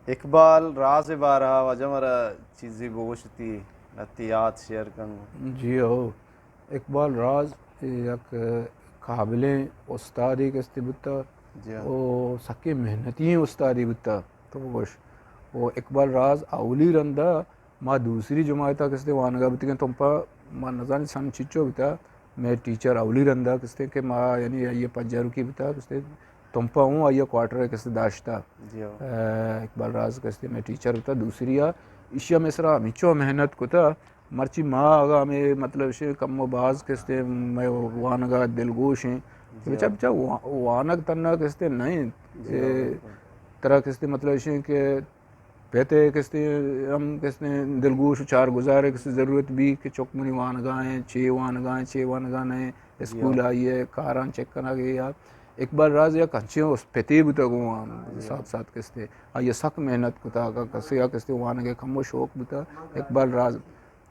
اقبال راز بارها وجمر چیزی گوشتی نتیات share Congo. جی ہو اقبال راز یک قابل استادی کستی بتا جی او سکی محنتی استادی بتا تو گوش او اقبال راز اولی رندا ما دوسری جماعتا کستے وانگا بتا کہ تم پا ما نظانی سن چچو بتا میں ٹیچر اولی رندا کستے کہ ما یعنی یہ پجارو کی بتا کستے تم پا ہوں آئیے کوارٹر کستے داشتا اقبال راز کستے میں ٹیچر بتا دوسری اشیا مصرا ہمیچو محنت کتا مرچی ماں آگا ہمیں مطلب شے کم و باز کستے میں وانگا دلگوش ہیں بچا بچا وانگ تنہ کستے نہیں طرح کستے مطلب شے کہ پہتے کستے ہم کستے دلگوش چار گزارے کستے ضرورت بھی کہ چک منی وانگائیں 6 وانگائیں اسکول آئیے کاران چیک کرنا گئے یا اقبال راز یا کنچیوں اس پہتے بتا گو ساتھ ساتھ کستے آئیے سخت محنت کتا کسی یا کستے وانگے کم و شوق بتا اقبال راز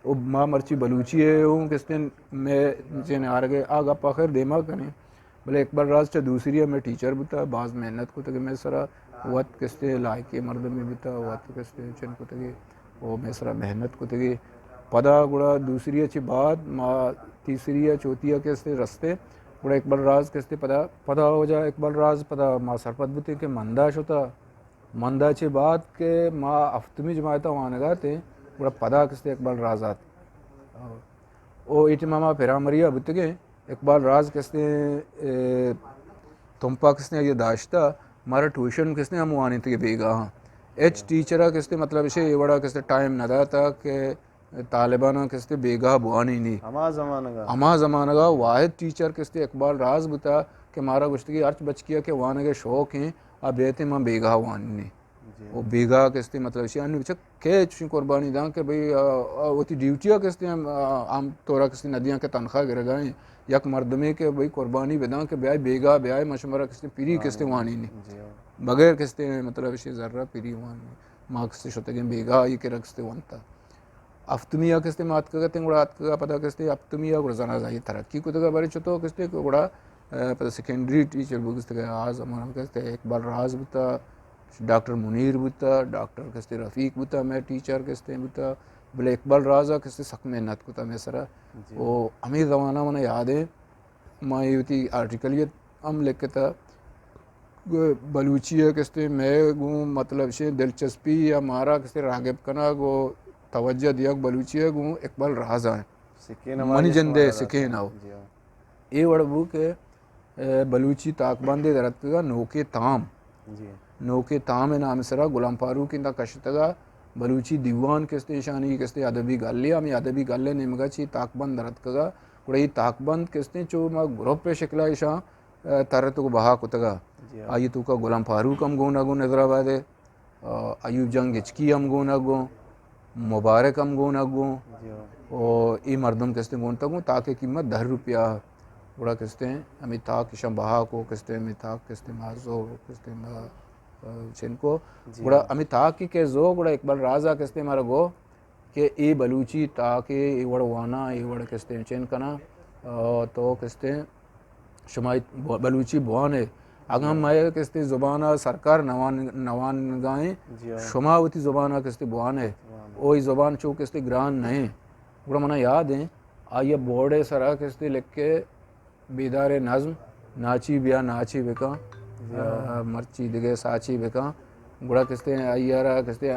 او ماں مرچی بلوچی ہے ہوں کستے میں چین آرگے آگا پاخر دیما کریں بلے اقبال راز چا دوسری ہے میں ٹیچر بتا بعض محنت کو تک میں سرا وقت کستے لائقی مرد میں بتا وقت کستے چن کو تگی وہ میں سرا محنت کو تگی پدا گڑا دوسری اچھی بات ماں تیسری ہے چوتھی ہے کستے رستے گڑا اقبال راز کستے پدا ہو جا اقبال راز پدا ماں سرپت بتے کہ منداش ہوتا مندہ چھ بات کہ ماں افتمی جماعتا وانگا تے گڑا پدا کستے اقبال راز آت او ایٹی ماما پیرامریا بتگے اقبال راز کستے تمپا کسنے یہ داشتا مارا ٹیوشن کسنے ہم وانی تھے بیگا ہاں ایچ ٹیچرہ کستے مطلب اسے یہ بڑا کستے ٹائم نہ تھا کہ طالبانہ کستے بیگا بوانی نہیں اما زمانہ گا واحد ٹیچر کستے اقبال راز بتا کہ مارا گشتگی ارچ بچ کیا کہ وانگے شوق ہیں اب بیتے ماں بیگا وانی نہیں وہ بیگا کستے مطلب اسے انہوں بچا کہ چوشن قربانی داں کہ بھئی وہ تی ڈیوٹیاں کستے ہم عام طورہ کستے ندیاں کے تنخواہ گر گئے یک مردمے کے بھئی قربانی بداں کہ بیائی بیگا بیائی مشمرہ کستے پیری کستے وانی نہیں بغیر کستے مطلب اسے ذرہ پیری وانی ماں کستے شتگیں بیگا یہ کہ رکستے وانتا افتمیہ کستے مات کا گتے گوڑا آت کا پتا کستے افتمیہ گوڑا زنازہ یہ ترقی کو تگا بارے چھتو کستے گوڑا پتا سیکنڈری ٹیچر بگستے گئے آز ہمارا کستے اقبال راز بتا ڈاکٹر منیر بتا ڈاکٹر کستے رفیق بتا میں ٹیچر کستے بتا بلے اقبال رازا کستے سخت محنت کتا میں سرا وہ ہمیں زمانہ منہ یاد ہے میں یہ تھی آرٹیکلیت ہم لکھتا بلوچی ہے کستے میں گوں مطلب سے دلچسپی یا مارا کستے راغب کنا گو توجہ دیا بلوچی ہے گوں اقبال رازا ہے منی جندے سکین آو یہ وڑبو کہ بلوچی تاک باندے درد کا نوکے تام نوکے تام نام سرا غلام فاروق اندا کشتگا بلوچی دیوان کستے شانی کستے ادبی گالیا ہمیں ادبی گالے نمگا چی تاک بند درد کگا گوڑا یہ تاک بند کستے چو ما گروپ پہ شکلہ ایشاں تارتو کو بہا کتگا آئی تو کا غلام فاروق ہم گونا گو نظر آبادے ایوب جنگ اچکی ہم گونا گو مبارک ہم گونا گو اور ای مردم کستے گونتا گو تاکہ قیمت 10 روپیہ گوڑا کستے ہیں ہمیں تاک ایشاں بہا کو کستے ہمیں تاک کستے مازو کستے چن کو گوڑا ہمیں تاک کی کہ زو گوڑا اقبال رازا کستے مارا گو کہ ای بلوچی تاکہ ای وڑ وانا ای وڑ کستے چین کنا تو کستے شما بلوچی بوانے اگر ہم مائے کستے زبانہ سرکار نوان گائیں شما ہوتی زبانہ کستے بوانے اوہی زبان چو کستے گران نہیں گوڑا منہ یاد ہیں آئیے بورڈے سرا کستے لکھ کے بیدار نظم ناچی بیا ناچی بکا مرچی دگے ساچی بکا گوڑا کستے آئیارا کستے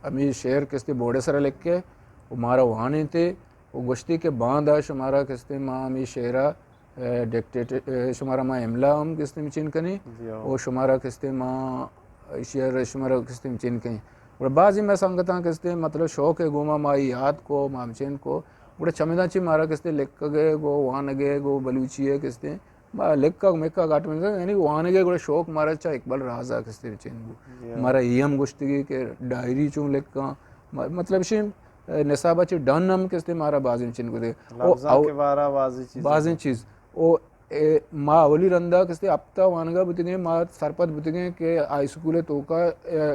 ہمیں شعر کستے بورڈے سرا لکھ کے وہ مارا وانے تھے وہ گشتی کے باندھا شمارا کستے ماں ہمیں شعرہ شمارا ماں املا ہم کستے میں چین کنی وہ شمارا کستے ماں شعر شمارا کستے میں چین کنی اور بعضی میں سنگتاں کستے مطلب شوق ہے گوما مائی یاد کو ماں چین کو گوڑا چمیدہ چی مارا کستے لکھ گئے گو وانگے گو بلوچی ہے کستے لکھ کا مکہ گاٹ میں یعنی وانگے گوڑا شوق مارا چاہ اقبال رازا کستے میں چین گو مارا ایم گشتگی کہ ڈائری چون لکھ کا مطلب شیم نصابہ چی ڈن ہم کستے مارا بازی چین کو دے لفظاں کے بارہ بازی چیز او ماں اولی رندہ کستے ابتا وانگا بتگیں ماں سرپت بتگیں کہ آئی سکولے تو کا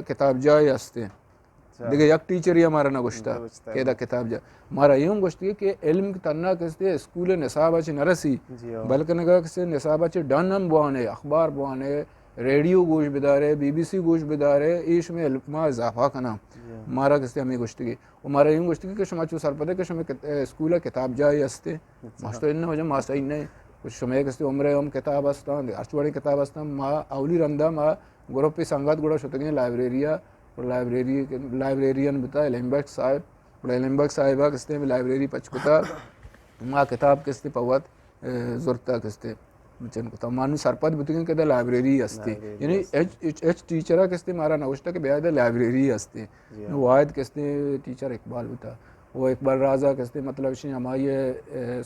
کتاب جائے ہستے دیکھے یک ٹیچر ہی ہمارا نہ گشتا کہ دا کتاب جا مارا یوں گشتی کہ علم تنہ کستے اسکول نصابہ چی نرسی بلکہ نگا کستے نصابہ چی ڈن ہم بوانے اخبار بوانے ریڈیو گوش بدارے BBC گوش بدارے ایش میں ما اضافہ کنا مارا کستے ہمیں گوشتگی ہمارا یوں گوشتگی کہ شما چو سر پدے کہ شما اسکولہ کتاب جائی استے ماشتو انہیں وجہ ماسا انہیں کچھ شما کستے عمرے ہم کتاب استان ارچوڑی کتاب استان ما اولی رندہ ما گروپی سنگات گوڑا شتگیں لائبریریا اور لائبریرین بتا ایلمبرگ صاحب اور ایلمبرگ صاحبہ کستے میں لائبریری پچکتا ما کتاب کستے پوات زورتا کستے مچن کو مانو سرپد بتگیں کہ لائبریری استے یعنی ایچ ٹیچرہ کستے مارا نوشتا کہ بیاد لائبریری استے واحد کستے ٹیچر اقبال بتا وہ اقبال رازہ کستے مطلب شنی ہماری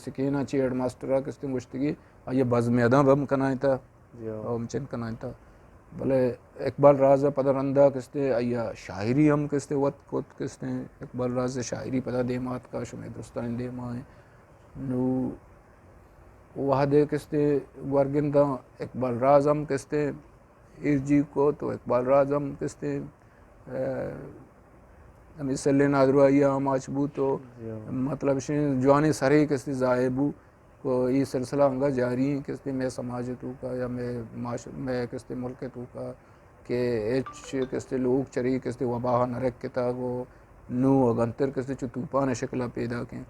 سکینہ چی ہیڈ ماسٹرہ کستے گوشتگی آئیے بزمیدہ بم کنائیں تھا مچن کنائیں تھا بلے اقبال رازہ پدہ رندہ کستے آئیے شاعری ہم کستے وقت کت کستے اقبال رازہ شاعری پدہ دیمات کا شمی درستان دیمائیں نو وحدے کستے ورگندہ اقبال رازم کستے ارجی کو تو اقبال رازم کستے ہمیں سلے نادرو آئیہ ماچبو تو مطلب جوانی سرے کستے زائبو کو یہ سلسلہ ہنگا جاری ہیں کستے میں سماجتوں کا یا میں کستے ملکتوں کا کہ ایچ کستے لوگ چری کستے وباہ نرک کتا کو نو اگنتر کستے چو توپان شکلہ پیدا کیں